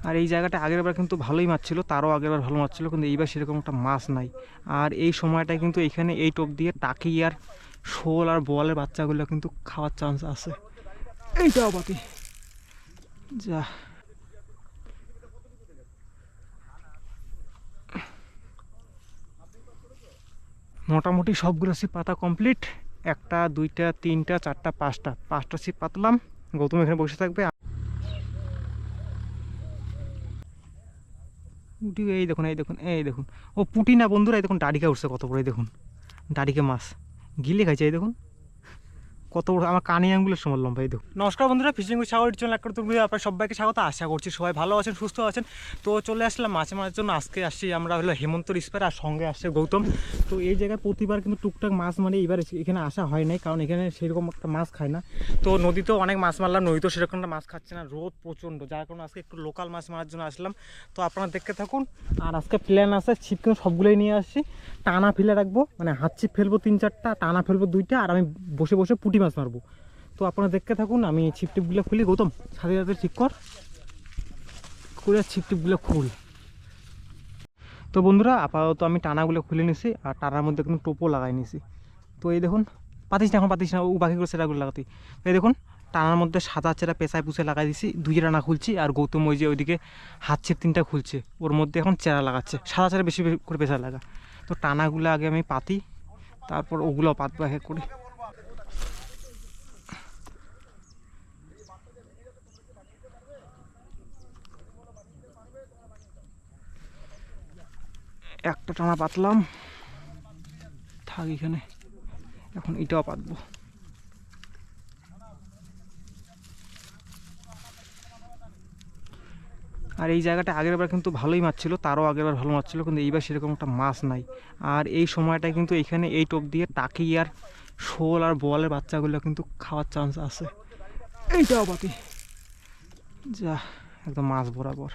আর এই জায়গাটা আগের বার কিন্তু ভালোই মাছ ছিল, তারও আগের বার ভালো মাছ ছিল, কিন্তু এইবার সেরকম একটা মাছ নাই। আর এই সময়টায় কিন্তু এখানে এই টোপ দিয়ে টাকি আর শোল আর বোয়ালের বাচ্চাগুলো কিন্তু খাওয়ার চান্স আছে। এইটাও বাতি যা মোটামুটি সবগুলো ছিপ পাতা কমপ্লিট। একটা দুইটা তিনটা চারটা পাঁচটা ছিপ পাতলাম। গৌতম এখানে বসে থাকবে। পুঁটি এই দেখুন এই দেখুন এই দেখুন, ও পুঁটি না বন্ধুরা, এই দেখুন ডাডিকা উঠছে কত বড়, এই দেখুন ডাডিকে মাছ গিলে খাইছে, এই দেখুন কত বড়, আমার কানে আঙ্গুলের সময় লম্বা। এই দেখুন। নমস্কার বন্ধুরা, ফিশিং উইথ সাগর চ্যানেল একটা তুমি আপনার সবাইকে স্বাগত। আশা করছি সবাই ভালো আছেন, সুস্থ আছেন। তো চলে আসলাম মাছ মারার জন্য। আজকে আসছি আমরা হলো হেমন্তর স্পার, আর সঙ্গে আসছে গৌতম। তো এই জায়গায় প্রতিবার কিন্তু টুকটাক মাছ মারি, এবার এখানে আসা হয় নাই কারণ এখানে সেরকম একটা মাছ খায় না। তো নদীতেও অনেক মাছ মারলাম, নদীতেও সেরকম একটা মাছ খাচ্ছে না, রোদ প্রচণ্ড, যার কারণে আজকে একটু লোকাল মাছ মারার জন্য আসলাম। তো আপনারা দেখতে থাকুন। আর আজকে প্ল্যান আছে, ছিপ কিন্তু সবগুলোই নিয়ে আসছি। টানা ফেলে রাখবো, মানে হাত ছিপ ফেলবো 3-4টা, টানা ফেলবো 2টা, আর আমি বসে বসে পুঁটি মাছ মারবো। তো আপনারা দেখতে থাকুন। আমি ছিপ টিপগুলো খুলি। গৌতম সাথে সাথে ঠিক কর করে ছিপ টিপগুলো খুল। তো বন্ধুরা আপাতত আমি টানাগুলো খুলে নিছি, আর টানার মধ্যে কোনো টোপও লাগাই নিছি। তো এই দেখুন, পাতিস না এখন, পাতিস না, ও বাকিগুলো সেটাগুলো লাগাতে। এই দেখুন টানার মধ্যে সাদা চেরা পেঁচায় পুষে লাগাই দিছি, 2 টানা খুলছি। আর গৌতম ওই যে ওইদিকে হাত ছিপ 3টা খুলছে, ওর মধ্যে এখন চেরা লাগাচ্ছে, সাদা চেরা বেশি করে পেঁচা লাগা। তো টানাগুলো আগে আমি পাতি, তারপর ওগুলো পাতবো এক এক করে। একটা টানা পাতলাম, থাক এখানে। এখন এটাও পাতবো। আর এই জায়গাটা আগের বার কিন্তু ভালোই মাছ ছিল, তারও আগের বার ভালো মাছ ছিল, কিন্তু এইবার সেরকম একটা মাছ নাই। আর এই সময়টায় কিন্তু এখানে এই টোপ দিয়ে টাকি আর শোল আর বোয়ালের বাচ্চাগুলো কিন্তু খাওয়ার চান্স আছে। এইটাও বাতি যা একদম মাছ বরাবর।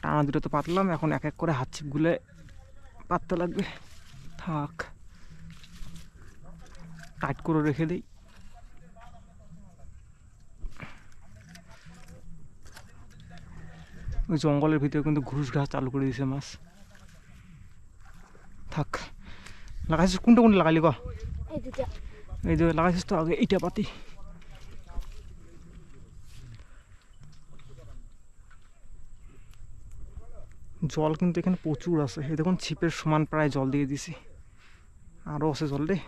টানা দুটো তো পাতলাম, এখন এক এক করে হাত ছিপগুলো পাততে লাগবে। থাক টাইট করে রেখে দিই। ওই জঙ্গলের ভিতরে কিন্তু ঘুষ ঘাস চালু করে দিয়েছে মাছ। থাক লাগাইছিস কোনটা কোনটা লাগাইলি ক? এই যে লাগাইছিস তো আগে, এইটা পাতি। জল কিন্তু এখানে প্রচুর আছে, এই দেখুন ছিপের সমান প্রায় জল দিয়ে দিছি, আরও আছে জল রে।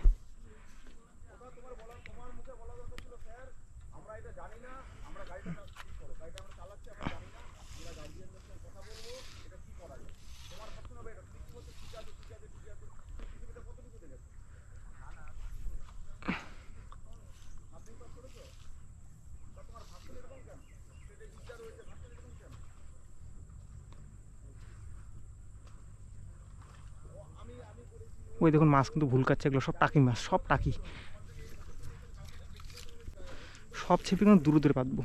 ওই দেখুন মাছ কিন্তু ভুল কাচ্ছে, এগুলো সব টাকি মাছ, সব টাকি। সব ছিপে কিন্তু দূরে দূরে পাতবো,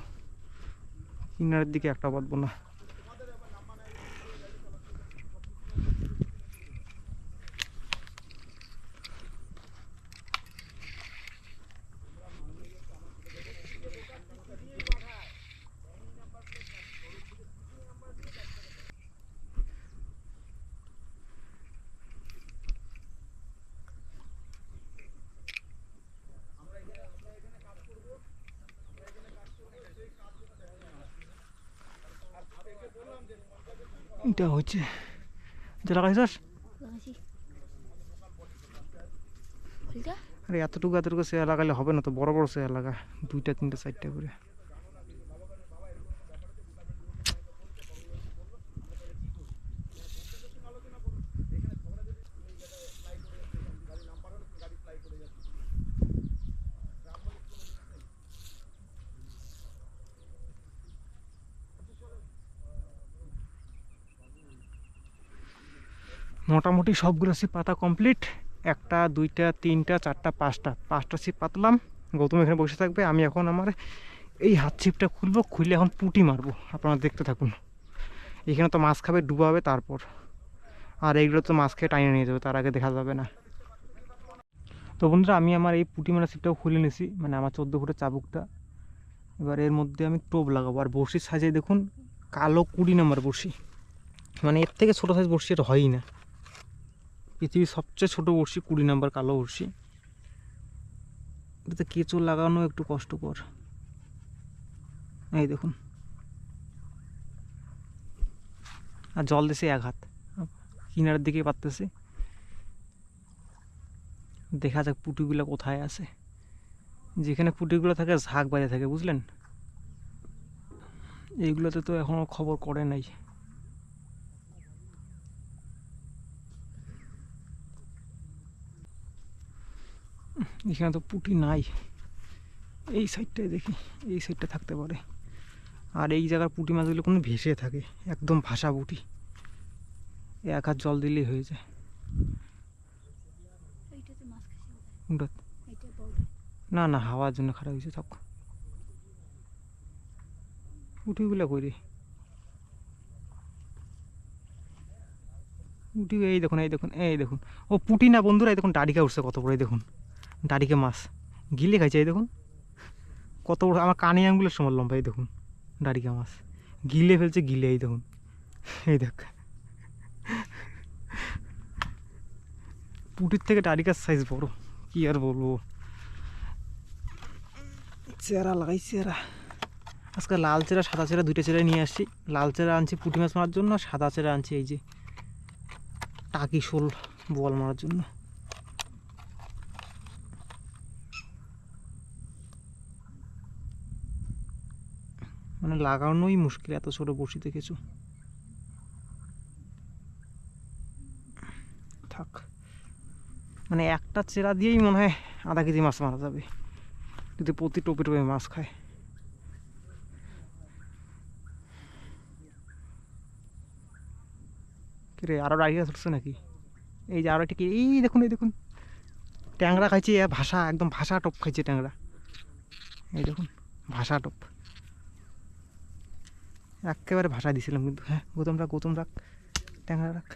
কিনারের দিকে একটা পাতবো না। এটা হচ্ছে যে লাগাইছিস, আরে এতটুকু এতটুকু সেয়া লাগাইলে হবে না তো, বড় বড় সেয়া লাগা, 2টা 3টা 4টা করে। মোটামুটি সবগুলো ছিপ পাতা কমপ্লিট। একটা দুইটা তিনটা চারটা পাঁচটা ছিপ পাতলাম। গৌতম এখানে বসে থাকবে, আমি এখন আমার এই হাত ছিপটা খুলবো, খুলে এখন পুঁটি মারবো। আপনারা দেখতে থাকুন। এখানে তো মাছ খাবে, ডুবাবে, তারপর আর এইগুলো তো মাছ খেয়ে টাইনে নিয়ে যাবে, তার আগে দেখা যাবে না। তো বন্ধুরা আমি আমার এই পুঁটি মারা ছিপটাও খুলে নিয়েছি, মানে আমার 14 ফুটের চাবুকটা। এবার এর মধ্যে আমি টোপ লাগাবো। আর বড়শির সাইজে দেখুন কালো 20 নম্বর বড়শি, মানে এর থেকে ছোটো সাইজ বড়শি এটা হয়ই না। পৃথিবীর সবচেয়ে ছোটো বড়শি 20 নম্বর কালো বড়শি। এটাতে কেঁচো লাগানো একটু কষ্টকর। এই দেখুন, আর জল দিছে 1 হাত, কিনারের দিকে পাততেছে। দেখা যাক পুঁটিগুলো কোথায় আছে। যেখানে পুঁটিগুলো থাকে ঝাঁক বাইরে থাকে, বুঝলেন। এইগুলোতে তো এখনো খবর করে নাই। এখানে তো পুঁটি নাই। এই সাইডটায় দেখি, এই সাইডটা থাকতে পারে। আর এই জায়গার পুঁটি মাছগুলো কোনো ভেসে থাকে, একদম ভাসা পুঁটি। 1 হাত জল দিলেই হয়ে যায়। না না, হাওয়ার জন্য খারাপ হয়েছে। থাক, পুঁটিগুলো করি। পুঁটি এই দেখুন, এই দেখুন, এই দেখুন। ও পুঁটি না বন্ধুরা, এই দেখুন ডাডিকা উঠছে কত বড়। এই দেখুন ডাডিকে মাছ গিলে খাইছে। এই দেখুন কত বড়, আমার কানে আঙ্গুলের সমান লম্বা। এই দেখুন ডাডিকা মাছ গিলে ফেলছে, গিলে। এই দেখুন, এই দেখ, পুঁটির থেকে ডাডিকার সাইজ বড়, কি আর বলবো। চেরা লাগাই, চেরা আজকে লাল চেরা সাদা চেরা দুইটা চেরা নিয়ে আসছি। লাল চেরা আনছি পুঁটি মাছ মারার জন্য, সাদা চেরা আনছি এই যে টাকি শোল বল মারার জন্য। মানে লাগানোই মুশকিল, এত ছোট বড়শিতে কিছু। থাক, মানে একটা চেরা দিয়েই মনে হয় আধা কেজি মাছ মারা যাবে যদি প্রতি টোপে টোপে মাছ খায়। কিরে আরও ডাইরিয়া ধরছে নাকি? এই যে আরও ঠিক, এই দেখুন, এই দেখুন ট্যাংরা খাইছে। ভাষা, একদম ভাষা টপ খাইছে ট্যাংরা। এই দেখুন ভাষা টপ, একেবারে ভাষা দিছিলাম কিন্তু। হ্যাঁ, গৌতম রাখ, গৌতম রাখ, ট্যাংরা রাখ।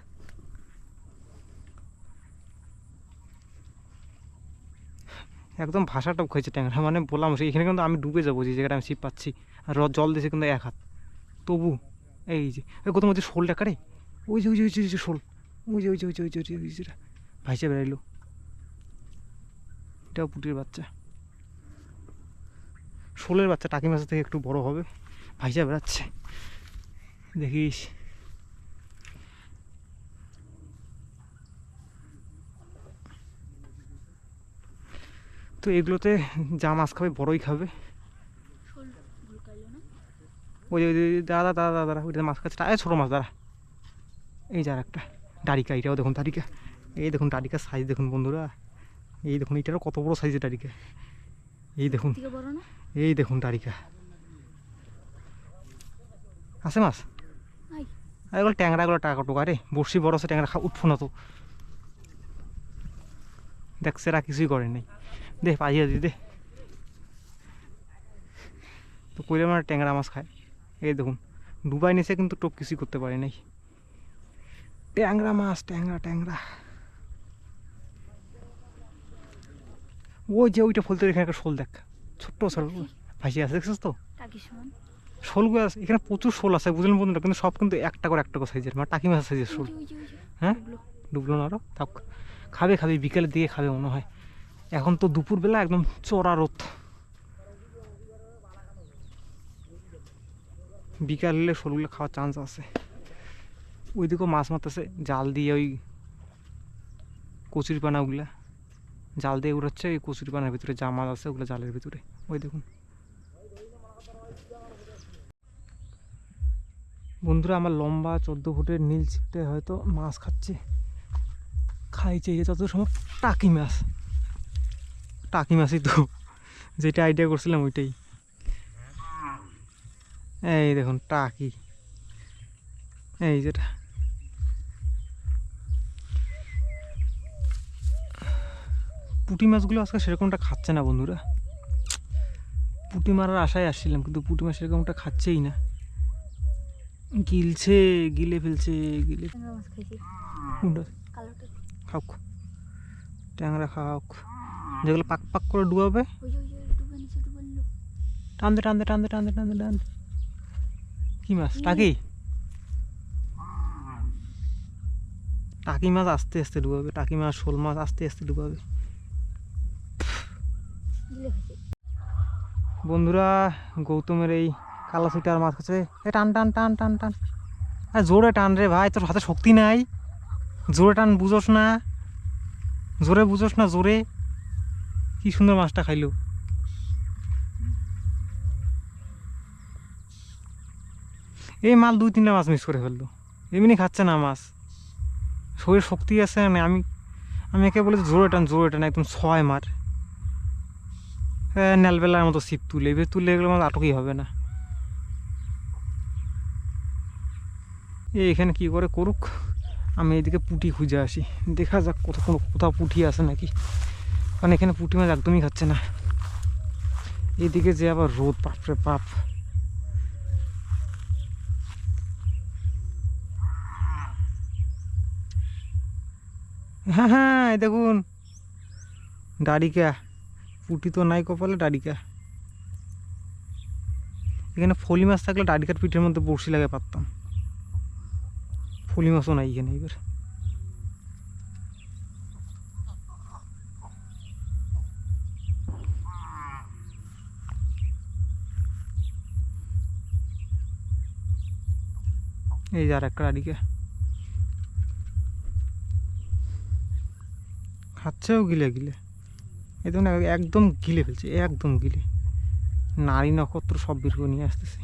একদম ভাষা টপ খাইছে ট্যাংরা, মানে বললাম এখানে কিন্তু আমি ডুবে যাবো যে জায়গাটা আমি ছিপ পাচ্ছি। আর জল দিয়েছে কিন্তু 1 হাত তবু। এই যে গৌতম, ওই যে শোল ডাকারে, ওই যে ওই যে ওই যে শোল, ওই যে ওই যে ওই যে ওই যে ওই যেটা ভাইসে বেড়াইলো, এটাও পুটির বাচ্চা। শোলের বাচ্চা টাকি মাছের থেকে একটু বড় হবে, ভাইসা বেড়াচ্ছে দেখিস। তো এগুলোতে যা মাছ খাবে বড়ই খাবে। ওই ওই দাদা দাদা দাদা ওইটা মাছ খাচ্ছে, ছোটো মাছ দাঁড়া। এই যার একটা ডারিকা, এটাও দেখুন ডারিকা। এই দেখুন ডারিকার সাইজ দেখুন বন্ধুরা, এই দেখুন এটারও কত বড় সাইজের ডারিকা। এই দেখুন, এই দেখুন ডারিকা আছে মাছ। এগুলো ট্যাংরাগুলো টাকা টোকা রে, বড়শি বড় আছে, ট্যাংরা উঠবো না তো। দেখছে এরা কিছুই করে নাই, দে পাইয়া দি দে। তো কইলে মানে ট্যাংরা মাছ খায়। এই দেখুন ডুবাই নিছে কিন্তু টোপ কিছুই করতে পারে নাই। ট্যাংরা মাছ, ট্যাংরা ট্যাংরা। ওই যে ওইটা ফুলতে, এখানে একটা শোল দেখ, ছোট্ট শোল ভাসিয়ে আছে, দেখছিস তো শোলগুলো আছে এখানে, প্রচুর শোল আছে বুঝলেন বন্ধুরা, কিন্তু সব কিন্তু একটা করে সাইজের, মানে টাকি মাছ সাইজের শোল। হ্যাঁ, ডুবলো না আরও, থাক। খাবে খাবে, বিকেলের দিকে খাবে মনে হয়। এখন তো দুপুরবেলা একদম চড়া রোদ, বিকাল হলে শোলগুলো খাওয়ার চান্স আছে। ওইদিকেও মাছ মারতেছে জাল দিয়ে, ওই কচুরিপানাগুলা জাল দিয়ে উড়াচ্ছে। ওই কচুরিপানার ভিতরে যা মাছ আছে ওগুলো জালের ভিতরে, ওই দেখুন বন্ধুরা। আমার লম্বা 14 ফুটের নীল ছিপটায় হয়তো মাছ খাচ্ছে, খাইছে যত সময় টাকি মাছ। টাকি মাছই তো, যেটা আইডিয়া করছিলাম ওইটাই। এই দেখুন টাকি, এই যেটা। পুঁটি মাছগুলো আজকে সেরকমটা খাচ্ছে না বন্ধুরা। পুঁটি মারার আশায় আসছিলাম, কিন্তু পুঁটি মাছ সেরকমটা খাচ্ছেই না। গিলছে, গিলে ফেলছে, গিলে। খাওক ট্যাংরা, খাওক। যেগুলো পাক পাক করে ডুবাবে। টানতে টানতে টানতে টানতে টানতে টানতে কি মাছ? টাকি। টাকি মাছ আস্তে আস্তে ডুবাবে, টাকি মাছ শোল মাছ আস্তে আস্তে ডুবাবে। বন্ধুরা গৌতমের এই কালা সুইটার মাছ খাচ্ছে। এ টান টান টান টান টান, আর জোরে টান রে ভাই, তোর হাতে শক্তি নাই, জোরে টান, বুঝোস না, জোরে বুঝোস না, জোরে। কি সুন্দর মাছটা খাইলো। এই মাল 2-3টা মাছ মিস করে ফেললো, এমনি খাচ্ছে না মাছ, শরীর শক্তি আছে না। আমি একে বলে জোরে টান, জোরে টান, একদম 6 মার। নেলবেলার মতো ছিপ তুলে তুলে এগুলো মাছ আটকই হবে না। এখানে কি করে করুক, আমি এদিকে পুঁটি খুঁজে আসি, দেখা যাক কোথাও পুঁটি আছে নাকি, কারণ এখানে পুঁটি মাছ একদমই খাচ্ছে না। এদিকে যে আবার রোদ, বাপরে বাপ। হ্যাঁ হ্যাঁ, দেখুন ডাড়িকা, পুঁটি তো নাই কপালে, ডাড়িকা। এখানে ফলি মাছ থাকলে ডাড়িকার পিঠের মধ্যে বড়শি লাগে পারতাম, ফলি মাছও নাই এখানে এবার। এই যে আর একটা ডাড়িকা খাচ্ছেও গিলে গিলে, এই দেখুন একদম গিলে ফেলছে, একদম গিলে, নারী নক্ষত্র সব বের করে নিয়ে আসতেছে।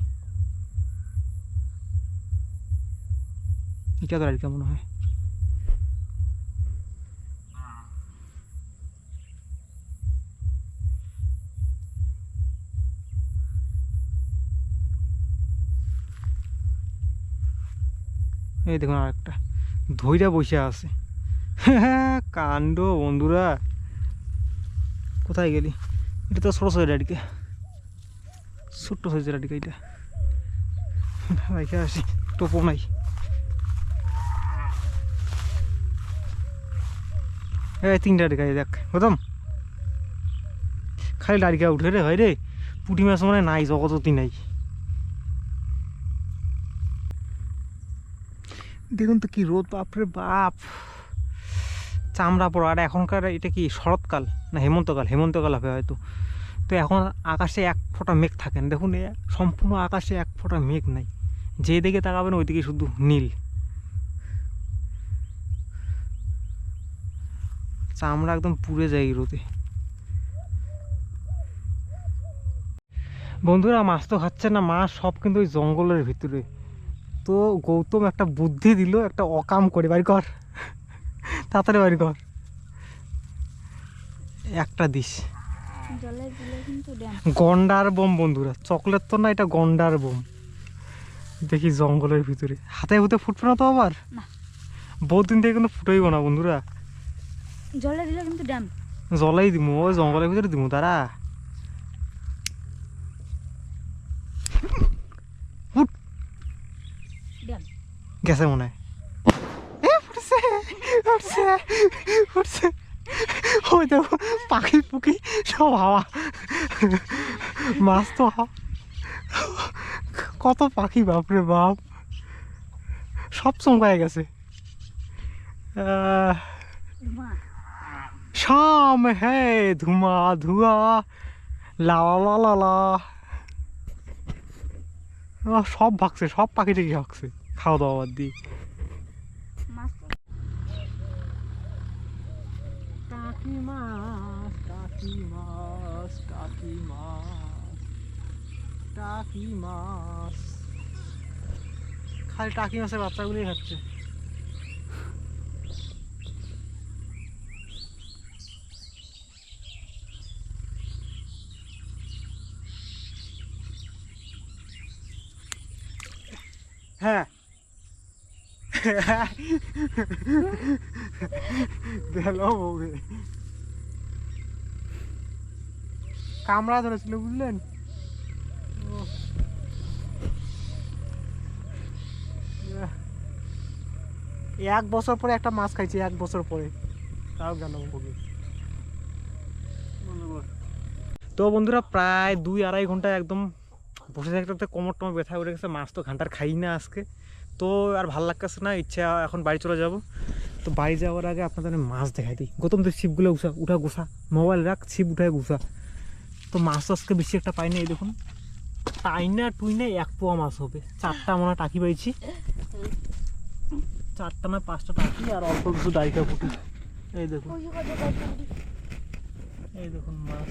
এটা তো ডাড়িকা মনে হয়। এই দেখুন আর একটা ধইরা বসে আছে। কাণ্ড বন্ধুরা, কোথায় গেলি? এটা তো ছোটো ছোটো ডাড়িকা, ছোট্ট সাইজের ডাড়িকা, এটা রেখে আসি, টোপো নাই। এই 3টা ডাড়িকা, দেখ প্রথম খালি ডাড়িকা উঠে রে হয় রে, পুঁটি মাছ মানে নাই, জগতই নাই। দেখুন তো কি রোদ, বাপরে বাপ, চামড়া পড়া। আর এখনকার এটা কি শরৎকাল না হেমন্তকাল? হেমন্তকাল হবে হয়তো। তো এখন আকাশে এক ফোঁটা মেঘ থাকে না, দেখুন সম্পূর্ণ আকাশে এক ফোঁটা মেঘ নাই, যেদিকে তাকাবেন ওইদিকে শুধু নীল। চামড়া একদম পুড়ে যায় রোদে। বন্ধুরা মাছ তো খাচ্ছে না, মাছ সব কিন্তু ওই জঙ্গলের ভিতরে। তো গৌতম একটা বুদ্ধি দিল, একটা অকাম করে, বাড়ি কর তাড়াতাড়ি বাড়ি কর, একটা দিস। গন্ডার বোম বন্ধুরা, চকলেট তো না, এটা গন্ডার বোম। দেখি জঙ্গলের ভিতরে হাতে হুতে ফুটবে না তো আবার? বহুত দিন থেকে কিন্তু ফুটোইব না বন্ধুরা, জলে দিলে কিন্তু ড্যাম, জলাই দিমু, ওই জঙ্গলের ভিতরে দিমু তারা। গেছে মনে হয়, ওই দেখো পাখি পুকি সব হাওয়া, মাছ তো কত পাখি, বাপরে বাপ, সব চমকায় গেছে। শাম হে ধুমা ধুয়া লা লা লা লা, সব ভাগছে, সব পাখি টাকি ভাগছে খাওয়া দাওয়া বাদ দিয়ে। টাকি মাছ, টাকি মাছ, টাকি মাছ, টাকি মাছ, খালি টাকি মাছের বাচ্চাগুলোই খাচ্ছে। হ্যাঁ কামড়া ধরেছিল বুঝলেন। এক বছর পরে একটা মাছ খাইছি, এক বছর পরে, তাও গেল ওকে। তো বন্ধুরা প্রায় 2-2.5 ঘন্টা একদম বসে থাকতে থাকতে কোমর টমর ব্যথা উঠে গেছে, মাছ তো ঘন্টার খাই না আজকে, তো আর ভালো লাগতেছে না, ইচ্ছা এখন বাড়ি চলে যাব। তো বাড়ি যাওয়ার আগে আপনাদের আমি মাছ দেখাই দিই। গৌতম তো ছিপগুলো উঠা গোসা, মোবাইল রাখ, ছিপ উঠায় গোসা। তো মাছ তো আজকে বেশি একটা পাইনি, এই দেখুন টাইনা টুইনে 1 পোয়া মাছ হবে। 4টা মনে হয় টাকি পাইছি, 4টা না 5টা টাকি আর অল্প কিছু ডাইকা পুটি। এই দেখুন, এই দেখুন মাছ।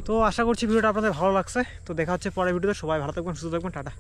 তো আশা করছি ভিডিওটা আপনাদের ভালো লাগছে। তো দেখা হচ্ছে পরের ভিডিওতে। সবাই ভালো থাকবেন, সুস্থ থাকবেন, টাটা।